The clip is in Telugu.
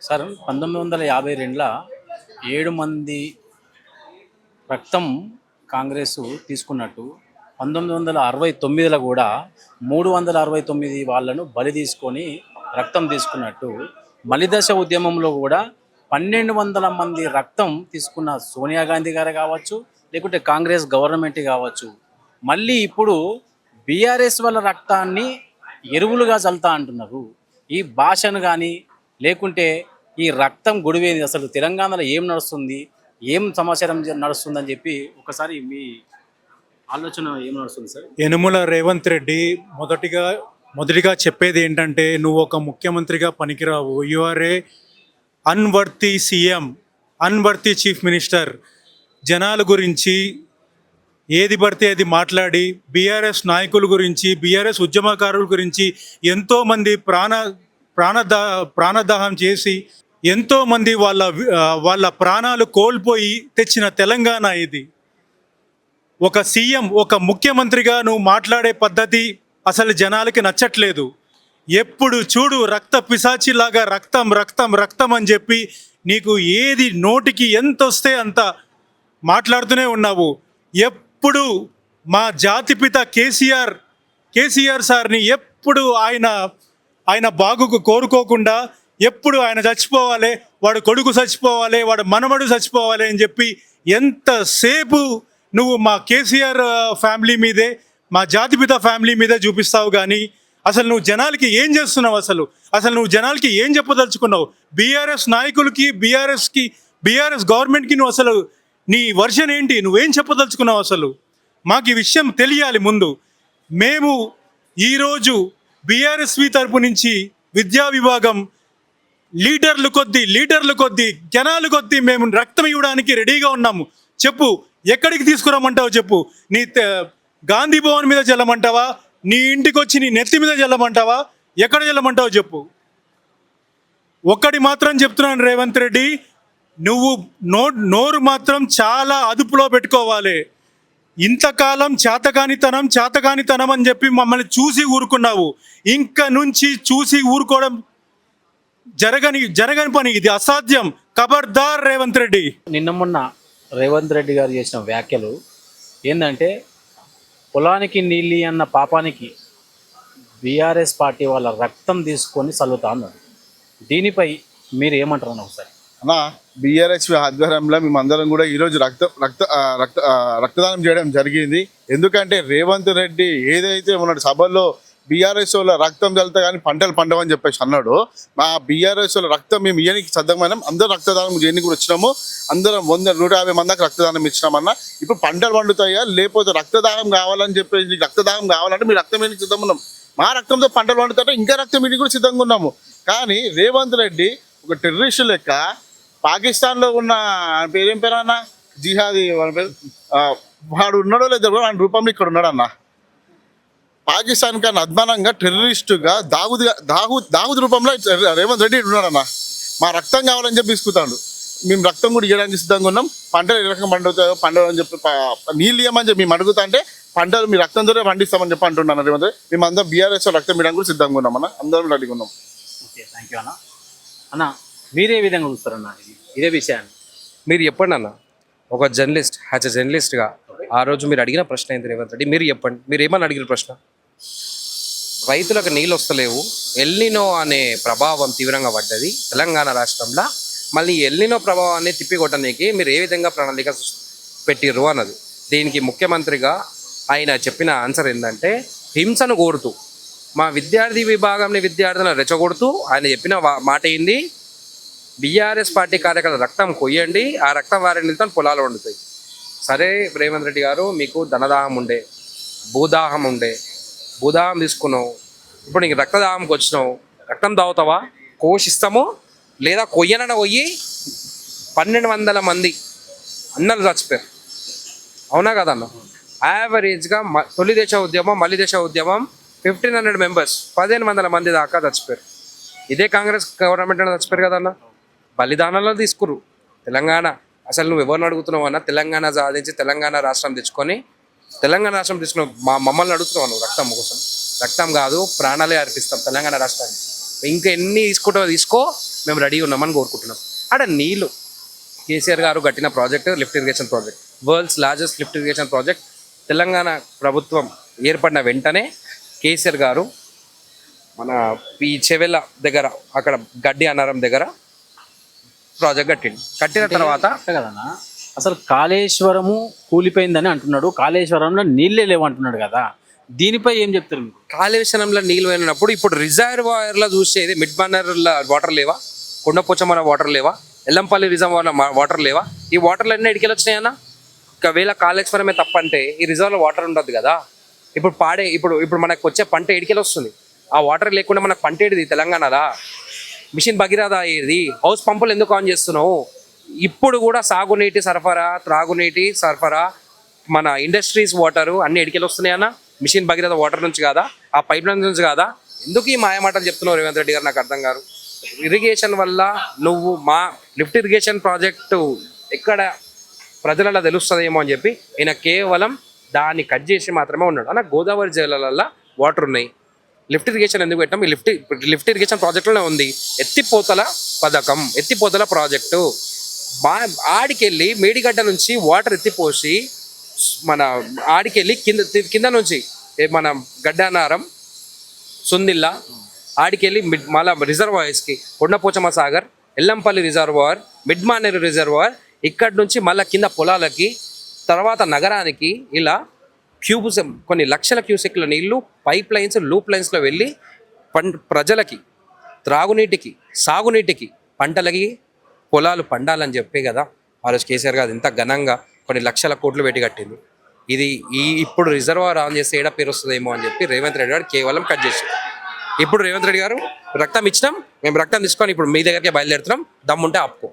సార్ 1952లో 7 మంది రక్తం కాంగ్రెసు తీసుకున్నట్టు 1969లో కూడా 369 వాళ్ళను బలి తీసుకొని రక్తం తీసుకున్నట్టు మలిదశ ఉద్యమంలో కూడా 1200 మంది రక్తం తీసుకున్న సోనియా గాంధీ గారు కావచ్చు, లేకుంటే కాంగ్రెస్ గవర్నమెంట్ కావచ్చు, మళ్ళీ ఇప్పుడు బీఆర్ఎస్ వాళ్ళ రక్తాన్ని ఎరువులుగా చల్లుతా అంటున్నారు. ఈ భాషను కానీ లేకుంటే ఈ రక్తం గొడివేది అసలు తెలంగాణలో ఏం నడుస్తుంది, ఏం సమాచారం నడుస్తుందని చెప్పి ఒకసారి మీ ఆలోచన ఏం నడుస్తుంది సార్? యనుమల రేవంత్ రెడ్డి మొదటిగా చెప్పేది ఏంటంటే, నువ్వు ఒక ముఖ్యమంత్రిగా పనికిరావు. You are a unworthy CM, unworthy chief minister. జనాల గురించి ఏది పడితే అది మాట్లాడి, బీఆర్ఎస్ నాయకుల గురించి, బీఆర్ఎస్ ఉద్యమకారుల గురించి ఎంతోమంది ప్రాణదాహం చేసి ఎంతోమంది వాళ్ళ ప్రాణాలు కోల్పోయి తెచ్చిన తెలంగాణ ఇది. ఒక సీఎం, ఒక ముఖ్యమంత్రిగా నువ్వు మాట్లాడే పద్ధతి అసలు జనాలకి నచ్చట్లేదు. ఎప్పుడు చూడు రక్త పిశాచిలాగా రక్తం రక్తం రక్తం అని చెప్పి నీకు ఏది నోటికి ఎంత వస్తే అంత మాట్లాడుతూనే ఉన్నావు. ఎప్పుడు మా జాతిపిత కేసీఆర్ సార్ని ఎప్పుడు ఆయన బాగుకు కోరుకోకుండా ఎప్పుడు ఆయన చచ్చిపోవాలి, వాడు కొడుకు చచ్చిపోవాలి, వాడు మనమడు చచ్చిపోవాలి అని చెప్పి ఎంతసేపు నువ్వు మా కేసీఆర్ ఫ్యామిలీ మీదే, మా జాతిపిత ఫ్యామిలీ మీదే చూపిస్తావు. కానీ అసలు నువ్వు జనాలకి ఏం చేస్తున్నావు? అసలు నువ్వు జనాలకి ఏం చెప్పదలుచుకున్నావు? బీఆర్ఎస్ నాయకులకి, బీఆర్ఎస్ గవర్నమెంట్కి నువ్వు అసలు నీ వర్షన్ ఏంటి? నువ్వేం చెప్పదలుచుకున్నావు? అసలు మాకు ఈ విషయం తెలియాలి ముందు. మేము ఈరోజు బీఆర్ఎస్వి తరపు నుంచి విద్యా విభాగం లీటర్లు కొద్దీ జనాలు కొద్దీ మేము రక్తం ఇవ్వడానికి రెడీగా ఉన్నాము. చెప్పు, ఎక్కడికి తీసుకురమ్మంటావు చెప్పు? నీ గాంధీ భవన్ మీద జల్లమంటావా? నీ ఇంటికి వచ్చి నీ నెత్తి మీద జల్లమంటావా? ఎక్కడ జల్లమంటావు చెప్పు? ఒక్కడి మాత్రం చెప్తున్నాను రేవంత్ రెడ్డి, నువ్వు నోరు మాత్రం చాలా అదుపులో పెట్టుకోవాలి. ఇంతకాలం చేతకానితనం అని చెప్పి మమ్మల్ని చూసి ఊరుకున్నావు. ఇంక నుంచి చూసి ఊరుకోవడం జరగని పని, ఇది అసాధ్యం. ఖబర్దార్ రేవంత్ రెడ్డి. నిన్న మొన్న రేవంత్ రెడ్డి గారు చేసిన వ్యాఖ్యలు ఏంటంటే, పొలానికి నీళ్ళు అన్న పాపానికి బీఆర్ఎస్ పార్టీ వాళ్ళ రక్తం తీసుకొని చల్లుతా అన్నారు. దీనిపై మీరు ఏమంటారు అన్న ఒకసారి? అన్నా, బీఆర్ఎస్ ఆధ్వర్యంలో మేమందరం కూడా ఈరోజు రక్తదానం చేయడం జరిగింది. ఎందుకంటే రేవంత్ రెడ్డి ఏదైతే ఉన్నాడు సభల్లో బీఆర్ఎస్ వాళ్ళ రక్తం చల్లుతా కానీ పంటలు పండవని చెప్పేసి అన్నాడు. మా బీఆర్ఎస్ వాళ్ళ రక్తం మేము ఇయనికి సిద్ధమైనాం. అందరూ రక్తదానం చేయడానికి కూడా వచ్చినాము. అందరం 150 మందికి రక్తదానం ఇచ్చినామన్నా. ఇప్పుడు పంటలు పండుతాయా లేకపోతే రక్తదానం కావాలని చెప్పేసి, రక్తదానం కావాలంటే మీ రక్తం ఇయనికి సిద్ధంగా ఉన్నాం. మా రక్తంతో పంటలు పండుతాయంటే ఇంకా రక్తం ఇయనికి కూడా సిద్ధంగా ఉన్నాము. కానీ రేవంత్ రెడ్డి ఒక టెర్రరిస్ట్ లెక్క పాకిస్తాన్లో ఉన్న పేరేం పేరు అన్న, జిహాదీ వాళ్ళ పేరు, వాడు ఉన్నాడో లేదో వాడి రూపంలో ఇక్కడ ఉన్నాడన్న. పాకిస్తాన్ కన్నా అద్మానంగా టెర్రరిస్టుగా దాగుద్ రూపంలో రేవంత్ రెడ్డి ఉన్నాడన్న. మా రక్తం కావాలని చెప్పి తీసుకుతాడు. మేము రక్తం కూడా ఇవ్వడానికి సిద్ధంగా ఉన్నాం. పంటలు ఏ రకంగా పండుతాయో అని చెప్పి నీళ్ళు ఇవ్వమని చెప్పి మేము అడుగుతా అంటే పంటలు మీ రక్తంతోనే పండిస్తామని చెప్పి అంటున్నాను రేవంత్ రెడ్డి. మేము అందరం బీఆర్ఎస్ రక్తం ఇవ్వడానికి కూడా సిద్ధంగా ఉన్నామన్న. అందరం రెడీగా ఉన్నాం. ఓకే, థ్యాంక్ యూ అన్న. అన్న, మీరే విధంగా చూస్తారన్న ఇదే విషయాన్ని? మీరు చెప్పండి అన్న, ఒక జర్నలిస్ట్, యాజ్ ఎ జర్నలిస్ట్గా ఆ రోజు మీరు అడిగిన ప్రశ్న ఏంటి రేవంత్ రెడ్డి? మీరు చెప్పండి, మీరు ఏమని అడిగిన ప్రశ్న? రైతులకు నీళ్ళు వస్తలేవు, ఎల్నినో అనే ప్రభావం తీవ్రంగా పడ్డది తెలంగాణ రాష్ట్రంలో, మళ్ళీ ఎల్నినో ప్రభావాన్ని తిప్పికొట్టడానికి మీరు ఏ విధంగా ప్రణాళిక పెట్టిర్రు అన్నది. దీనికి ముఖ్యమంత్రిగా ఆయన చెప్పిన ఆన్సర్ ఏంటంటే, హింసను కోరుతూ మా విద్యార్థి విద్యార్థులను రెచ్చగొడుతూ ఆయన చెప్పిన మాట ఏంది, బీఆర్ఎస్ పార్టీ కార్యకర్తల రక్తం కొయ్యండి, ఆ రక్తం వారిని పొలాలు వండుతాయి. సరే రేవంత్ రెడ్డి గారు, మీకు ధనదాహం ఉండే, భూదాహం తీసుకున్నావు, ఇప్పుడు నీకు రక్తదాహంకి వచ్చినావు, రక్తం తాగుతావా? కోషిస్తాము లేదా కొయ్యనన పోయి 1200 మంది అన్నలు చచ్చిపోయారు. అవునా కదన్న? యావరేజ్గా తొలి దేశ ఉద్యమం, మలి దేశ ఉద్యమం 1500 మెంబర్స్, 1500 మంది దాకా చచ్చిపోయారు. ఇదే కాంగ్రెస్ గవర్నమెంట్ అని చచ్చిపోయారు కదన్న. బలిదానాల్లో తీసుకురు తెలంగాణ. అసలు నువ్వు ఎవరిని అడుగుతున్నావు అన్న? తెలంగాణ సాధించి తెలంగాణ రాష్ట్రం తెచ్చుకొని మమ్మల్ని అడుగుతున్నావు నువ్వు రక్తం కోసం? రక్తం కాదు, ప్రాణాలే అర్పిస్తాం తెలంగాణ రాష్ట్రానికి. ఇంకా ఎన్ని తీసుకుంటావో తీసుకో, మేము రెడీ ఉన్నామని కోరుకుంటున్నాం. అక్కడ నీళ్ళు కేసీఆర్ గారు కట్టిన project lift irrigation project, world's largest lift irrigation project. Telangana ప్రభుత్వం ఏర్పడిన వెంటనే కేసీఆర్ గారు మన ఈ చెవెళ్ళ దగ్గర అక్కడ గడ్డి అన్నారం దగ్గర ప్రాజెక్ట్ కట్టిన తర్వాత అంతే కదన్నా, అసలు కాళేశ్వరము కూలిపోయిందని అంటున్నాడు, కాళేశ్వరంలో నీళ్ళే లేవు అంటున్నాడు కదా, దీనిపై ఏం చెప్తారు మీరు? కాళేశ్వరంలో నీళ్ళు పోయినప్పుడు ఇప్పుడు రిజర్వాయర్లో చూసేది మిడ్ బన్నర్ల వాటర్ లేవా, కొండపోచమ్మల వాటర్ లేవా, ఎల్లంపల్లి రిజర్వాయర్ల వాటర్ లేవా? ఈ వాటర్లు అన్నీ ఎడికెళ్ళి వచ్చినాయన్నా? ఒకవేళ కాళేశ్వరమే తప్పంటే ఈ రిజర్వ్లో వాటర్ ఉండదు కదా. ఇప్పుడు ఇప్పుడు మనకు వచ్చే పంట ఎడికెళ్ళి వస్తుంది? ఆ వాటర్ లేకుండా మనకు పంట ఏడిది తెలంగాణదా? మిషన్ భగీరథ ఏది? హౌస్ పంపులు ఎందుకు ఆన్ చేస్తున్నావు? ఇప్పుడు కూడా సాగునీటి సరఫరా, త్రాగునీటి సరఫరా, మన ఇండస్ట్రీస్ వాటరు అన్ని ఎడికెళ్ళి వస్తున్నాయన్నా? మిషన్ భగీరథ వాటర్ నుంచి కాదా? ఆ పైప్ లైన్ నుంచి కాదా? ఎందుకు ఈ మాయమాటలు చెప్తున్నావు రేవంత్ రెడ్డి గారు? నాకు అర్థం కాదు. ఇరిగేషన్ వల్ల నువ్వు మా లిఫ్ట్ ఇరిగేషన్ ప్రాజెక్టు ఎక్కడ ప్రజలలో తెలుస్తుందేమో అని చెప్పి ఈయన కేవలం దాన్ని కట్ చేసి మాత్రమే ఉన్నాడు. అన్న గోదావరి జిల్లాలలో వాటర్ ఉన్నాయి, లిఫ్ట్ ఇరిగేషన్ ఎందుకు పెట్టాం? ఈ లిఫ్ట్ ఇరిగేషన్ ప్రాజెక్టులోనే ఉంది ఎత్తిపోతల పథకం, ఎత్తిపోతల ప్రాజెక్టు. ఆడికెళ్ళి మేడిగడ్డ నుంచి వాటర్ ఎత్తిపోసి మన ఆడికెళ్ళి కింద నుంచి మన గడ్డానారం, సుందిల్లా ఆడికెళ్ళి మళ్ళా రిజర్వాయర్స్కి Kondapochamma Sagar, Yellampalli reservoir, mid Maneru reservoir, ఇక్కడి నుంచి మళ్ళీ కింద పొలాలకి, తర్వాత నగరానికి ఇలా కొన్ని లక్షల క్యూసెక్ల నీళ్లు పైప్ లైన్స్, లూప్ లైన్స్లో వెళ్ళి ప్రజలకి త్రాగునీటికి, సాగునీటికి, పంటలకి, పొలాలు పండాలని చెప్పే కదా ఆ రోజు కేసీఆర్ గారు ఇంత ఘనంగా కొన్ని లక్షల కోట్లు పెట్టి కట్టింది. ఇది ఇప్పుడు రిజర్వాయర్ ఆన్ చేస్తే ఏడా పేరు వస్తుందేమో అని చెప్పి రేవంత్ రెడ్డి గారు కేవలం కట్ చేశారు. ఇప్పుడు రేవంత్ రెడ్డి గారు రక్తం ఇచ్చినాం, మేము రక్తం తీసుకొని ఇప్పుడు మీ దగ్గరికి బయలుదేరుతున్నాం, దమ్ముంటే ఆపుకో.